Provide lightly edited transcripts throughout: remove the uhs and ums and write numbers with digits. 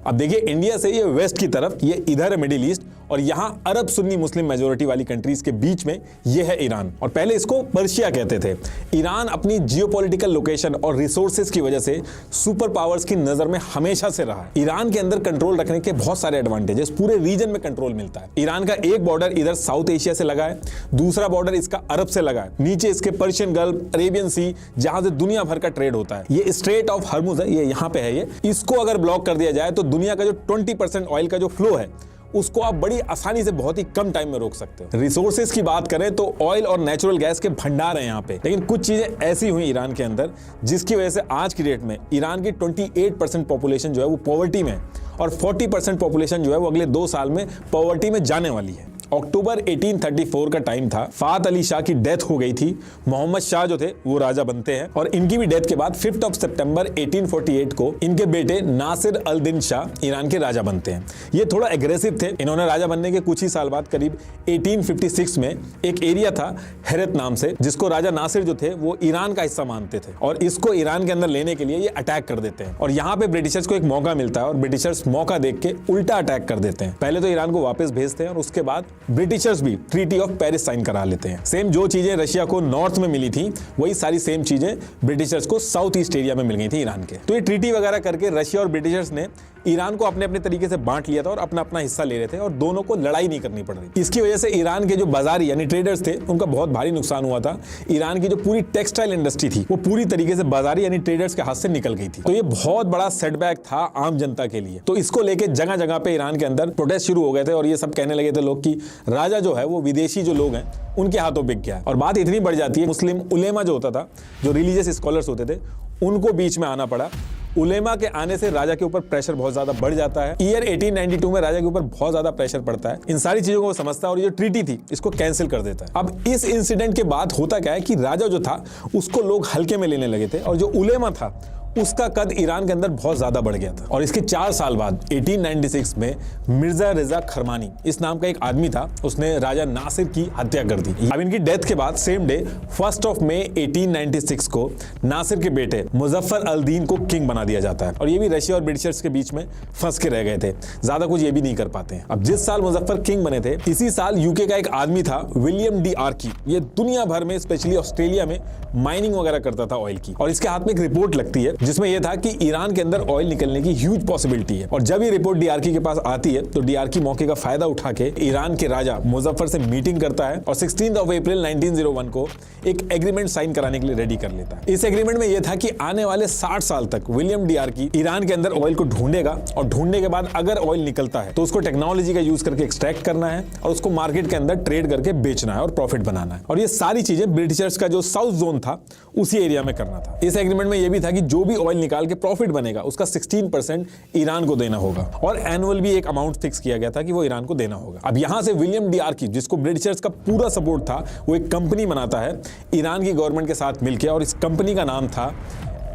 अब देखिए इंडिया से ये वेस्ट की तरफ, ये इधर है मिडिल ईस्ट, और यहाँ अरब सुन्नी मुस्लिम मेजोरिटी वाली कंट्रीज के बीच में ये है ईरान, और पहले इसको पर्शिया कहते थे। ईरान अपनी जियोपॉलिटिकल लोकेशन और रिसोर्सेज की वजह से सुपर पावर्स की नजर में हमेशा से रहा है। ईरान के अंदर कंट्रोल रखने के बहुत सारे एडवांटेजेस, पूरे रीजन में कंट्रोल मिलता है। ईरान का एक बॉर्डर इधर साउथ एशिया से लगा है, दूसरा बॉर्डर इसका अरब से लगा है, नीचे इसके पर्शियन गल्फ, अरेबियन सी, जहां से दुनिया भर का ट्रेड होता है। ये स्ट्रेट ऑफ हर्मुज है, ये यहाँ पे है। ये इसको अगर ब्लॉक कर दिया जाए तो दुनिया का जो 20% ऑयल का जो फ्लो है उसको आप बड़ी आसानी से बहुत ही कम टाइम में रोक सकते हो। रिसोर्सेज की बात करें तो ऑयल और नेचुरल गैस के भंडार हैं यहाँ पे, लेकिन कुछ चीजें ऐसी हुई ईरान के अंदर जिसकी वजह से आज की डेट में ईरान की 28% पॉपुलेशन जो है वो पॉवर्टी में, और 40% पॉपुलेशन जो है वो अगले 2 साल में पॉवर्टी में जाने वाली है। अक्टूबर 1834 का टाइम था, फात अली शाह की डेथ हो गई थी, मोहम्मद शाह जो थे वो राजा बनते हैं, और इनकी भी डेथ के बाद 5 सितंबर 1848 को इनके बेटे नासिर अल दिन शाह ईरान के राजा बनते हैं। ये थोड़ा एग्रेसिव थे। इन्होंने राजा बनने के कुछ ही साल बाद करीब 1856 में एक एरिया था हेरत नाम से, जिसको राजा नासिर जो थे वो ईरान का हिस्सा मानते थे, और इसको ईरान के अंदर लेने के लिए ये अटैक कर देते हैं। और यहाँ पे ब्रिटिशर्स को एक मौका मिलता है, और ब्रिटिशर्स मौका देख के उल्टा अटैक कर देते हैं। पहले तो ईरान को वापस भेजते हैं, और उसके बाद ब्रिटिशर्स भी ट्रीटी ऑफ पेरिस साइन करा लेते हैं। सेम जो चीजें रशिया को नॉर्थ में मिली थी, वही सारी सेम चीजें ब्रिटिशर्स को साउथ ईस्ट एरिया में मिल गई थी ईरान के। तो ये ट्रीटी वगैरह करके रशिया और ब्रिटिशर्स ने ईरान को अपने अपने तरीके से बांट लिया था, और अपना अपना हिस्सा ले रहे थे, और दोनों को लड़ाई नहीं करनी पड़ रही। इसकी वजह से ईरान के जो बाजारी यानी ट्रेडर्स थे उनका बहुत भारी नुकसान हुआ था। ईरान की जो पूरी टेक्सटाइल इंडस्ट्री थी वो पूरी तरीके से बाजारी यानी ट्रेडर्स के हाथ से निकल गई थी। तो ये बहुत बड़ा सेटबैक था आम जनता के लिए। तो इसको लेके जगह जगह पे ईरान के अंदर प्रोटेस्ट शुरू हो गए थे, और ये सब कहने लगे थे लोग कि राजा जो है वो विदेशी जो लोग हैं उनके हाथों बिक गया है। और बात इतनी बढ़ जाती है, मुस्लिम उलेमा जो होता था, जो रिलीजियस स्कॉलर्स होते थे, उनको बीच में आना पड़ा। उलेमा के आने से राजा के ऊपर प्रेशर बहुत ज्यादा बढ़ जाता है। ईयर 1892 में राजा के ऊपर बहुत ज्यादा प्रेशर पड़ता है। इन सारी चीजों को वो समझता है, और ये जो ट्रीटी थी इसको कैंसिल कर देता है। अब इस इंसिडेंट के बाद होता क्या है कि राजा जो था उसको लोग हल्के में लेने लगे थे, और जो उलेमा था उसका कद ईरान के अंदर बहुत ज्यादा बढ़ गया था। और इसके 4 साल बाद 1896 में मिर्जा रिजा खरमानी इस नाम का एक आदमी था, उसने राजा नासिर की हत्या कर दी। अब इनकी डेथ के बाद सेम डे 1 मई 1896 को नासिर के बेटे मुजफ्फर अल दीन को किंग बना दिया जाता है। और ये भी रशिया और ब्रिटिशर्स के बीच में फंस के रह गए थे, ज्यादा कुछ ये भी नहीं कर पाते हैं। अब जिस साल मुजफ्फर किंग बने थे, इसी साल यूके का एक आदमी था विलियम डी आर्की, ये दुनिया भर में स्पेशली ऑस्ट्रेलिया में माइनिंग वगैरह करता था ऑयल की, और इसके हाथ में एक रिपोर्ट लगती है जिसमें यह था कि ईरान के अंदर ऑयल निकलने की ह्यूज पॉसिबिलिटी है। और जब ये रिपोर्ट डीआरकी के पास आती है तो डीआरकी मौके का फायदा उठा के ईरान के राजा मुजफ्फर से मीटिंग करता है, और 16 अप्रैल 1901 को एक एग्रीमेंट साइन कराने के लिए रेडी कर लेता है। इस एग्रीमेंट में यह था कि आने वाले 60 साल तक विलियम डीआरकी ईरान के अंदर ऑयल को ढूंढेगा, और ढूंढने के बाद अगर ऑयल निकलता है तो उसको टेक्नोलॉजी का यूज करके एक्सट्रैक्ट करना है, और उसको मार्केट के अंदर ट्रेड करके बेचना है और प्रॉफिट बनाना है। और ये सारी चीजें ब्रिटिशर्स का जो साउथ जोन था उसी एरिया में करना था। इस एग्रीमेंट में यह भी था कि जो भी ऑयल निकाल के प्रॉफिट बनेगा उसका 16% ईरान को देना होगा, और एनुअल भी एक अमाउंट फिक्स किया गया था कि वो ईरान को देना होगा। अब यहां से विलियम डीआरकी, जिसको ब्रिटिशर्स का पूरा सपोर्ट था, वो एक कंपनी बनाता है ईरान की गवर्नमेंट के साथ मिलकर, और इस कंपनी का नाम था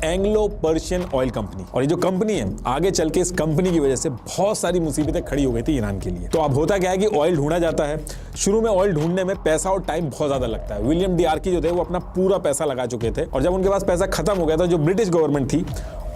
एंग्लो पर्शियन ऑयल कंपनी। और ये जो कंपनी है, आगे चल के इस कंपनी की वजह से बहुत सारी मुसीबतें खड़ी हो गई थी ईरान के लिए। तो अब होता क्या है कि ऑयल ढूंढा जाता है। शुरू में ऑयल ढूंढने में पैसा और टाइम बहुत ज्यादा लगता है। विलियम डीआरकी जो थे वो अपना पूरा पैसा लगा चुके थे, और जब उनके पास पैसा खत्म हो गया था, जो ब्रिटिश गवर्नमेंट थी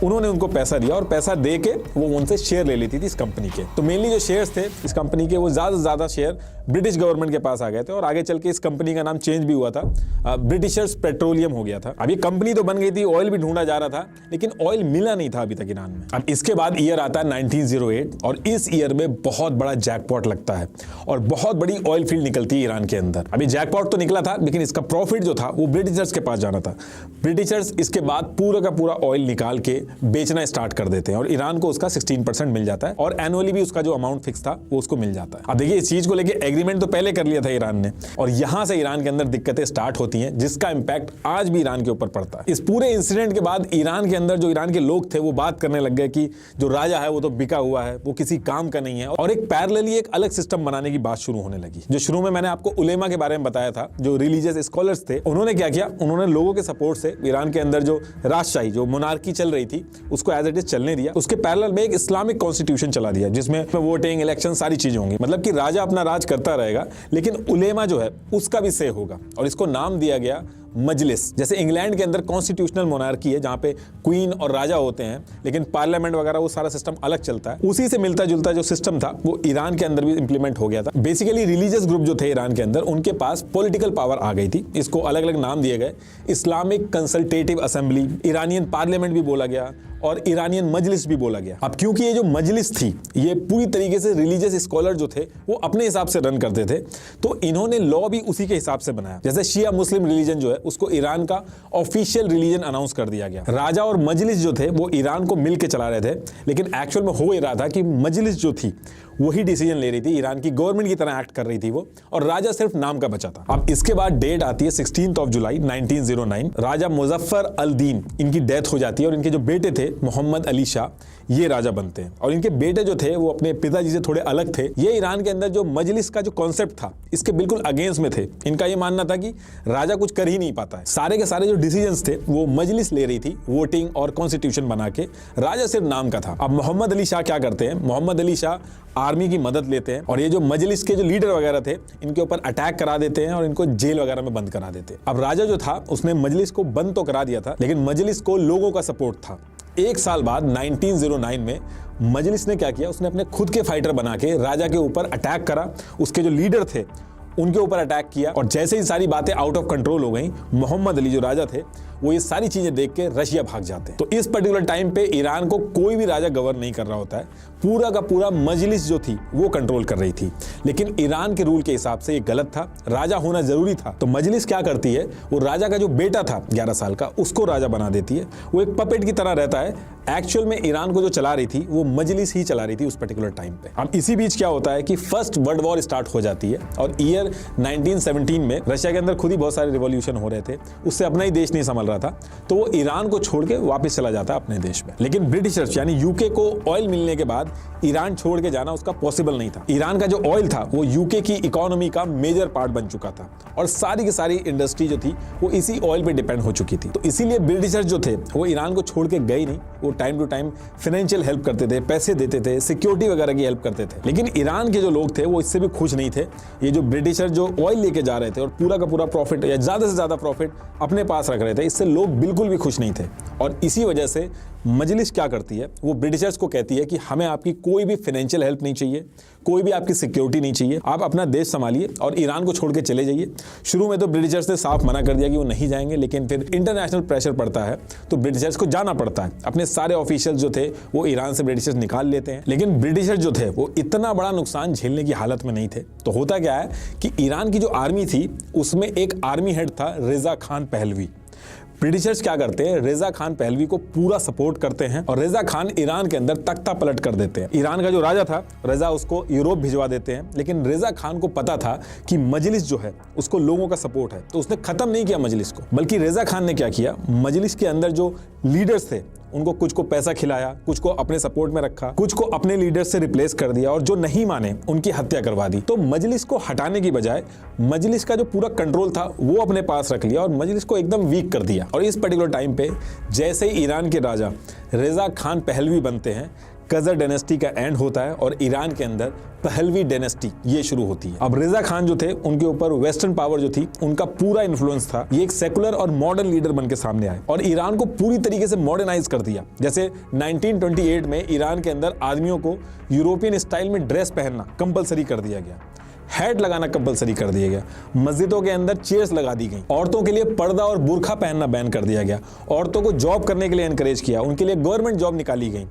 उन्होंने उनको पैसा दिया, और पैसा दे के वो उनसे शेयर ले लेती थी इस कंपनी के। तो मेनली जो शेयर्स थे इस कंपनी के, वो ज्यादा से ज्यादा शेयर ब्रिटिश गवर्नमेंट के पास आ गए थे, और आगे चल के इस कंपनी का नाम चेंज भी हुआ था, ब्रिटिशर्स पेट्रोलियम हो गया था। अब ये कंपनी तो बन गई थी, ऑयल भी ढूंढा जा रहा था, लेकिन ऑयल मिला नहीं था अभी तक ईरान में। अब इसके बाद ईयर आता है 1908, और इस ईयर में बहुत बड़ा जैकपॉट लगता है, और बहुत बड़ी ऑयल फील्ड निकलती है ईरान के अंदर। अभी जैकपॉट तो निकला था, लेकिन इसका प्रॉफिट जो था वो ब्रिटिशर्स के पास जाना था। ब्रिटिशर्स इसके बाद पूरा का पूरा ऑयल निकाल के बेचना स्टार्ट कर देते हैं, और ईरान को उसका 16% मिल जाता है, और एनुअली भी उसका जो अमाउंट फिक्स था वो उसको मिल जाता है। अब देखिए, इस चीज को लेके एग्रीमेंट तो पहले कर लिया था ईरान ने, और यहां से ईरान के अंदर दिक्कतें स्टार्ट होती हैं, जिसका इंपैक्ट आज भी ईरान के ऊपर पड़ता है। इस पूरे इंसिडेंट के बाद ईरान के अंदर जो ईरान के लोग थे वो बात करने लग गए कि जो राजा है वो तो बिका हुआ है, वो किसी काम का नहीं है, और एक पैरेलली एक अलग सिस्टम बनाने की बात शुरू होने लगी। जो शुरू में मैंने आपको उलेमा के बारे में बताया था, जो रिलीजियस स्कॉलर्स थे, उन्होंने क्या किया, उन्होंने लोगों के सपोर्ट से ईरान के अंदर जो राजशाही, जो मोनार्की चल रही थी, उसको एज इट इज चलने दिया। उसके पैरेलल में एक इस्लामिक कॉन्स्टिट्यूशन चला दिया, जिसमें वोटिंग, इलेक्शन, सारी चीजें होंगी। मतलब कि राजा अपना राज करता रहेगा, लेकिन उलेमा जो है उसका भी से होगा, और इसको नाम दिया गया मजलिस। जैसे इंग्लैंड के अंदर कॉन्स्टिट्यूशनल मोनार्की है जहां पे क्वीन और राजा होते हैं, लेकिन पार्लियामेंट वगैरह वो सारा सिस्टम अलग चलता है। उसी से मिलता जुलता जो सिस्टम था वो ईरान के अंदर भी इंप्लीमेंट हो गया था। बेसिकली रिलीजियस ग्रुप जो थे ईरान के अंदर, उनके पास पॉलिटिकल पावर आ गई थी। इसको अलग अलग नाम दिए गए, Islamic consultative assembly, Iranian parliament भी बोला गया और ईरानियन मजलिस भी बोला गया। अब क्योंकि ये जो मजलिस थी ये पूरी तरीके से रिलीजियस स्कॉलर जो थे वो अपने हिसाब से रन करते थे, तो इन्होंने लॉ भी उसी के हिसाब से बनाया। जैसे शिया मुस्लिम रिलीजन जो है उसको ईरान का ऑफिशियल रिलीजन अनाउंस कर दिया गया। राजा और मजलिस जो थे वो ईरान को मिलकर चला रहे थे, लेकिन एक्चुअल में हो ही रहा था कि मजलिस जो थी वही डिसीजन ले रही थी, ईरान की गवर्नमेंट की तरह एक्ट कर रही थी वो, और राजा सिर्फ नाम का बचा था। अब इसके बाद डेट आती है 16 जुलाई 1909। राजा मुजफ्फर अल दीन, इनकी डेथ हो जाती है और इनके जो बेटे थे मोहम्मद अली शाह, ये राजा बनते हैं। और इनके बेटे जो थे वो अपने पिताजी से थोड़े अलग थे। ये ईरान के अंदर जो मजलिस का जो कॉन्सेप्ट था इसके बिल्कुल अगेंस्ट में थे। इनका ये मानना था कि राजा कुछ कर ही नहीं पाता है, सारे के सारे जो डिसीजंस थे वो मजलिस ले रही थी वोटिंग और कॉन्स्टिट्यूशन बना के, राजा सिर्फ नाम का था। अब मोहम्मद अली शाह क्या करते हैं, मोहम्मद अली शाह आर्मी की मदद लेते हैं और ये जो मजलिस के जो लीडर वगैरह थे इनके ऊपर अटैक करा देते हैं और इनको जेल वगैरह में बंद करा देते हैं। अब राजा जो था उसने मजलिस को बंद तो करा दिया था, लेकिन मजलिस को लोगों का सपोर्ट था। एक साल बाद 1909 में मजलिस ने क्या किया, उसने अपने खुद के फाइटर बना के राजा के ऊपर अटैक करा, उसके जो लीडर थे उनके ऊपर अटैक किया, और जैसे ही सारी बातें आउट ऑफ कंट्रोल हो गई, मोहम्मद अली जो राजा थे वो ये सारी चीजें देख के रशिया भाग जाते हैं। तो इस पर्टिकुलर टाइम पे ईरान को कोई भी राजा गवर्न नहीं कर रहा होता है, पूरा का पूरा मजलिस जो थी वो कंट्रोल कर रही थी। लेकिन ईरान के रूल के हिसाब से ये गलत था, राजा होना जरूरी था। तो मजलिस क्या करती है, वो राजा का जो बेटा था 11 साल का उसको राजा बना देती है। वो एक पपेट की तरह रहता है, एक्चुअल में ईरान को जो चला रही थी वो मजलिस ही चला रही थी उस पर्टिकुलर टाइम पे। अब इसी बीच क्या होता है कि फर्स्ट वर्ल्ड वॉर स्टार्ट हो जाती है और ईयर 1917 में रशिया के अंदर खुद ही बहुत सारे रिवॉल्यूशन हो रहे थे, उससे अपना ही देश नहीं संभल रहा था, तो वो ईरान को छोड़ के वापस चला जाता है अपने देश में। लेकिन ब्रिटिशर्स यानी यूके को ऑयल मिलने के बाद ईरान छोड़ के जाना उसका पॉसिबल नहीं था। ईरान का जो ऑयल था वो यूके की इकोनॉमी का मेजर पार्ट बन चुका था और सारी की सारी इंडस्ट्री जो थी वो इसी ऑयल पे डिपेंड हो चुकी थी। तो इसीलिए ब्रिटिशर्स जो थे वो ईरान को छोड़ के गए नहीं, वो time to time financial help करते थे, पैसे देते थे, सिक्योरिटी वगैरह की हेल्प करते थे। लेकिन ईरान के जो लोग थे वो इससे भी खुश नहीं थे। ये जो ब्रिटिशर जो ऑयल लेके जा रहे थे और पूरा का पूरा प्रॉफिट या ज्यादा से ज्यादा प्रॉफिट अपने पास रख रहे थे, इससे लोग बिल्कुल भी खुश नहीं थे। और इसी वजह से मजलिस क्या करती है, वो ब्रिटिशर्स को कहती है कि हमें आपकी कोई भी फाइनेंशियल हेल्प नहीं चाहिए, कोई भी आपकी सिक्योरिटी नहीं चाहिए, आप अपना देश संभालिए और ईरान को छोड़ के चले जाइए। शुरू में तो ब्रिटिशर्स ने साफ मना कर दिया कि वो नहीं जाएंगे, लेकिन फिर इंटरनेशनल प्रेशर पड़ता है तो ब्रिटिशर्स को जाना पड़ता है। अपने सारे ऑफिशियल जो थे वो ईरान से ब्रिटिशर्स निकाल लेते हैं। लेकिन ब्रिटिशर्स जो थे वो इतना बड़ा नुकसान झेलने की हालत में नहीं थे। तो होता क्या है कि ईरान की जो आर्मी थी उसमें एक आर्मी हेड था रेजा खान पहलवी। ब्रिटिशर्स क्या करते हैं, रेजा खान पहलवी को पूरा सपोर्ट करते हैं और रेजा खान ईरान के अंदर तख्ता पलट कर देते हैं। ईरान का जो राजा था रेजा उसको यूरोप भिजवा देते हैं, लेकिन रेजा खान को पता था कि मजलिस जो है उसको लोगों का सपोर्ट है, तो उसने खत्म नहीं किया मजलिस को, बल्कि रेजा खान ने क्या किया, मजलिस के अंदर जो लीडर्स थे उनको कुछ को पैसा खिलाया, कुछ को अपने सपोर्ट में रखा, कुछ को अपने लीडर से रिप्लेस कर दिया और जो नहीं माने उनकी हत्या करवा दी। तो मजलिस को हटाने की बजाय मजलिस का जो पूरा कंट्रोल था वो अपने पास रख लिया और मजलिस को एकदम वीक कर दिया। और इस पर्टिकुलर टाइम पे जैसे ही ईरान के राजा रेजा खान पहलवी बनते हैं, कजर डायनेस्टी का एंड होता है और ईरान के अंदर पहलवी डायनेस्टी ये शुरू होती है। अब रेजा खान जो थे उनके ऊपर वेस्टर्न पावर जो थी उनका पूरा इन्फ्लुएंस था। ये एक सेकुलर और मॉडर्न लीडर बन के सामने आए और ईरान को पूरी तरीके से मॉडर्नाइज कर दिया। जैसे 1928 में ईरान के अंदर आदमियों को यूरोपियन स्टाइल में ड्रेस पहनना कंपलसरी कर दिया गया, हैट लगाना कंपलसरी कर दिया गया, मस्जिदों के अंदर चेयर्स लगा दी गई, औरतों के लिए पर्दा और बुर्खा पहनना बैन कर दिया गया, औरतों को जॉब करने के लिए एनकरेज किया, उनके लिए गवर्नमेंट जॉब निकाली गई,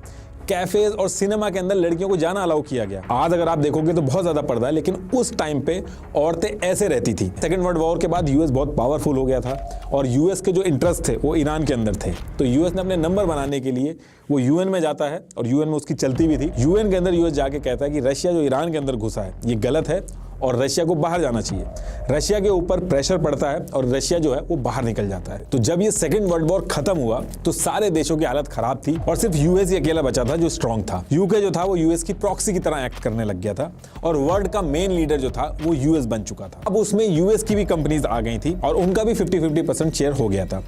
कैफेज और सिनेमा के अंदर लड़कियों को जाना अलाउ किया गया। आज अगर आप देखोगे तो बहुत ज्यादा पर्दा है, लेकिन उस टाइम पे औरतें ऐसे रहती थी। सेकेंड वर्ल्ड वॉर के बाद यूएस बहुत पावरफुल हो गया था और यूएस के जो इंटरेस्ट थे वो ईरान के अंदर थे। तो यूएस ने अपने नंबर बनाने के लिए वो यूएन में जाता है और यूएन में उसकी चलती भी थी। यूएन के अंदर यूएस जाके कहता है कि रशिया जो ईरान के अंदर घुसा है ये गलत है और रशिया को बाहर जाना चाहिए। रशिया के ऊपर प्रेशर पड़ता है और रशिया जो है वो बाहर निकल जाता है। तो जब ये सेकंड वर्ल्ड वॉर खत्म हुआ तो सारे देशों की हालत खराब थी और सिर्फ यूएस ही अकेला बचा था जो स्ट्रांग था। यूके जो था वो यूएस की प्रॉक्सी की तरह एक्ट करने लग गया था और वर्ल्ड का मेन लीडर जो था वो यूएस बन चुका था। अब उसमें यूएस की भी कंपनीज आ गई थी और उनका भी 50-50% शेयर हो गया था।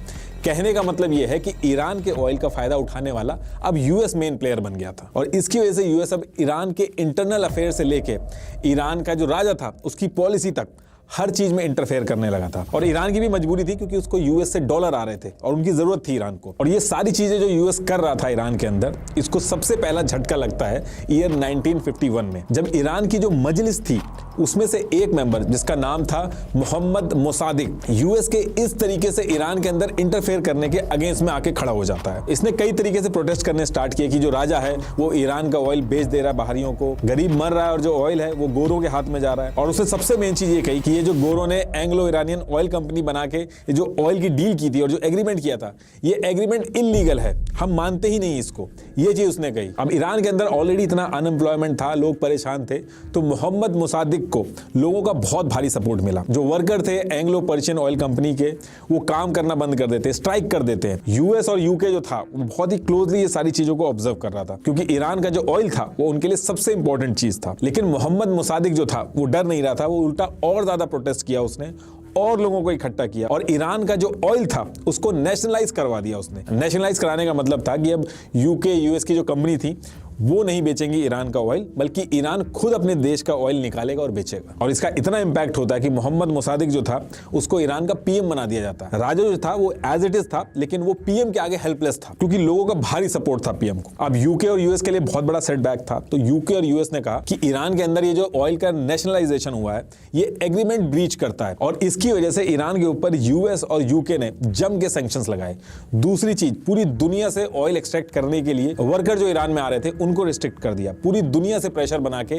कहने का मतलब यह है कि ईरान के ऑयल का फायदा उठाने वाला अब यूएस मेन प्लेयर बन गया था और इसकी वजह से यूएस अब ईरान के इंटरनल अफेयर से लेके ईरान का जो राजा था उसकी पॉलिसी तक हर चीज में इंटरफेयर करने लगा था। और ईरान की भी मजबूरी थी क्योंकि उसको यूएस से डॉलर आ रहे थे और उनकी जरूरत थी ईरान को। और ये सारी चीजें जो यूएस कर रहा था ईरान के अंदर, इसको सबसे पहला झटका लगता है ईयर 1951 में, जब ईरान की जो मजलिस थी उसमें से एक मेंबर जिसका नाम था मोहम्मद मोसादिक, यूएस के इस तरीके से ईरान के अंदर इंटरफेयर करने के अगेंस्ट में आके खड़ा हो जाता है। इसने कई तरीके से प्रोटेस्ट करने स्टार्ट किए कि जो राजा है वो ईरान का ऑयल बेच दे रहा है बाहरियों को, गरीब मर रहा है और जो ऑयल है वो गोरों के हाथ में जा रहा है। और उसने सबसे मेन चीज ये कही कि ये जो गोरों ने एंग्लो ईरानियन ऑयल कंपनी बना के ये जो ऑयल की डील की थी और जो एग्रीमेंट किया था, ये एग्रीमेंट इलीगल है, हम मानते ही नहीं इसको, ये चीज उसने कही। अब ईरान के अंदर ऑलरेडी इतना अनएम्प्लॉयमेंट था, लोग परेशान थे, तो मोहम्मद मोसादिक को लोगों का बहुत भारी सपोर्ट मिला। जो वर्कर थे एंग्लो पर्शियन ऑयल कंपनी के, वो काम करना बंद कर देते, स्ट्राइक कर देते हैं। यूएस और यूके जो था वो बहुत ही क्लोजली ये सारी चीजों को ऑब्जर्व कर रहा था क्योंकि ईरान का जो ऑयल था वो उनके लिए सबसे इंपॉर्टेंट चीज था। लेकिन मोहम्मद मोसादिक जो था वो डर नहीं रहा था, वो उल्टा और ज्यादा प्रोटेस्ट किया उसने और लोगों को इकट्ठा किया और ईरान का जो ऑयल था उसको नेशनलाइज करवा दिया उसने। नेशनलाइज कराने का मतलब था कि अब यूके यूएस की जो कंपनी थी वो नहीं बेचेंगी ईरान का ऑयल, बल्कि ईरान खुद अपने देश का ऑयल निकालेगा और बेचेगा। और इसका इतना इंपैक्ट होता है कि मोहम्मद मोसादिक जो था उसको ईरान का पीएम बना दिया जाता है। राजा जो था वो एज इट इज था, लेकिन वो पीएम के आगे हेल्पलेस था क्योंकि लोगों का भारी सपोर्ट था पीएम को। अब यूके और यूएस के लिए बहुत बड़ा सेटबैक था, तो यूके और यूएस ने कहा कि ईरान के अंदर ये जो ऑयल का नेशनलाइजेशन हुआ है ये एग्रीमेंट ब्रीच करता है और इसकी वजह से ईरान के ऊपर यूएस और यूके ने जम के सैंक्शंस लगाए। दूसरी चीज, पूरी दुनिया से ऑयल एक्सट्रैक्ट करने के लिए वर्कर जो ईरान में आ रहे थे उनको रिस्ट्रिक्ट कर दिया। पूरी दुनिया से प्रेशर बना के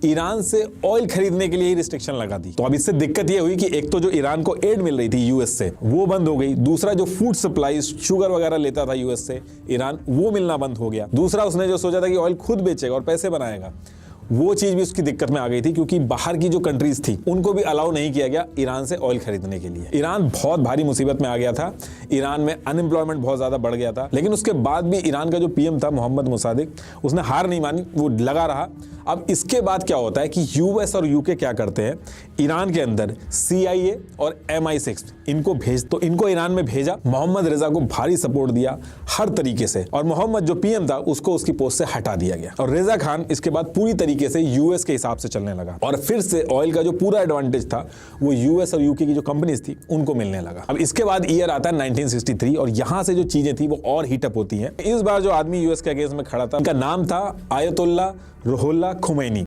ईरान से ऑयल खरीदने के लिए ही रिस्ट्रिक्शन लगा दी। तो अब इससे दिक्कत यह हुई कि एक तो जो ईरान को एड मिल रही थी यूएस से वो बंद हो गई, दूसरा जो फूड सप्लाई शुगर वगैरह लेता था यूएस से ईरान, वो मिलना बंद हो गया, दूसरा उसने जो सोचा था कि ऑयल खुद बेचेगा और पैसे बनाएगा, वो चीज भी उसकी दिक्कत में आ गई थी क्योंकि बाहर की जो कंट्रीज थी उनको भी अलाउ नहीं किया गया ईरान से ऑयल खरीदने के लिए। ईरान बहुत भारी मुसीबत में आ गया था, ईरान में अनएम्प्लॉयमेंट बहुत ज्यादा बढ़ गया था। लेकिन उसके बाद भी ईरान का जो पीएम था मोहम्मद मोसादिक, उसने हार नहीं मानी, वो लगा रहा। अब इसके बाद क्या होता है कि यूएस और यूके क्या करते हैं, ईरान के अंदर CIA और MI6 इनको ईरान में भेजा। मोहम्मद रेजा को भारी सपोर्ट दिया हर तरीके से और मोहम्मद जो पीएम था उसको उसकी पोस्ट से हटा दिया गया और रेजा खान इसके बाद पूरी तरीके से यूएस के हिसाब से चलने लगा और फिर से ऑयल का जो पूरा एडवांटेज था वो यूएस और यूके की जो कंपनीज थी उनको मिलने लगा। अब इसके बाद ईयर आता है 1963 और यहां से जो चीजें थी वो और हीटअप होती हैं। इस बार जो आदमी यूएस के अगेंस्ट में खड़ा था उनका नाम था आयतुल्लाह रुहुल्लाह खुमैनी।